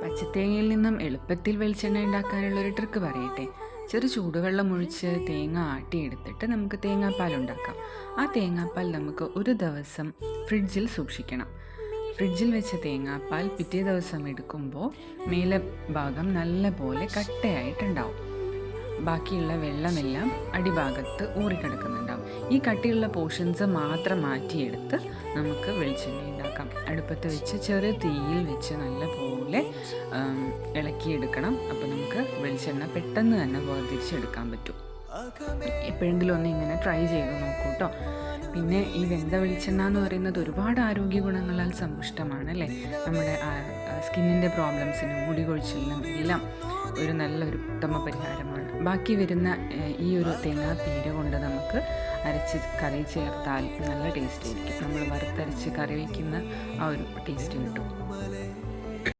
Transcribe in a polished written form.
പച്ചത്തേങ്ങയിൽ നിന്നും എളുപ്പത്തിൽ വെളിച്ചെണ്ണ ഉണ്ടാക്കാനുള്ളൊരു ട്രിക്ക് പറയട്ടെ. ചെറു ചൂടുവെള്ളം ഒഴിച്ച് തേങ്ങ ആട്ടിയെടുത്തിട്ട് നമുക്ക് തേങ്ങാപ്പാൽ ഉണ്ടാക്കാം. ആ തേങ്ങാപ്പാൽ നമുക്ക് ഒരു ദിവസം ഫ്രിഡ്ജിൽ സൂക്ഷിക്കണം. ഫ്രിഡ്ജിൽ വെച്ച തേങ്ങാപ്പാൽ പിറ്റേ ദിവസം എടുക്കുമ്പോൾ മേലെ ഭാഗം നല്ല പോലെ കട്ടയായിട്ടുണ്ടാവും. ബാക്കിയുള്ള വെള്ളമെല്ലാം അടിഭാഗത്ത് ഊറിക്കിടക്കുന്നുണ്ടാവും. ഈ കട്ടിയുള്ള പോർഷൻസ് മാത്രം മാറ്റിയെടുത്ത് നമുക്ക് വെളിച്ചെണ്ണ ഉണ്ടാക്കാം. അടുപ്പത്ത് വെച്ച് ചെറിയ തീയിൽ വെച്ച് നല്ല പോലെ ഇളക്കിയെടുക്കണം. അപ്പോൾ നമുക്ക് വെളിച്ചെണ്ണ പെട്ടെന്ന് തന്നെ വേർതിരിച്ചെടുക്കാൻ പറ്റും. എപ്പോഴെങ്കിലും ഒന്ന് ഇങ്ങനെ ട്രൈ ചെയ്ത് നോക്കൂ കേട്ടോ. പിന്നെ ഈ വെന്ത വെളിച്ചെണ്ണ എന്ന് പറയുന്നത് ഒരുപാട് ആരോഗ്യ ഗുണങ്ങളാൽ സമ്പുഷ്ടമാണ് അല്ലേ. നമ്മുടെ സ്കിന്നിൻ്റെ പ്രോബ്ലംസിനും മുടി കൊഴിച്ചിലിനും എല്ലാം ഒരു നല്ലൊരു ഉത്തമ പരിഹാരമാണ്. ബാക്കി വരുന്ന ഈ ഒരു തേങ്ങാപ്പീര കൊണ്ട് നമുക്ക് അരച്ച് കറി ചേർത്താൽ നല്ല ടേസ്റ്റ് ആയിരിക്കും. നമ്മൾ വറുത്തരച്ച് കറി വയ്ക്കുന്ന ആ ഒരു ടേസ്റ്റ് കിട്ടും.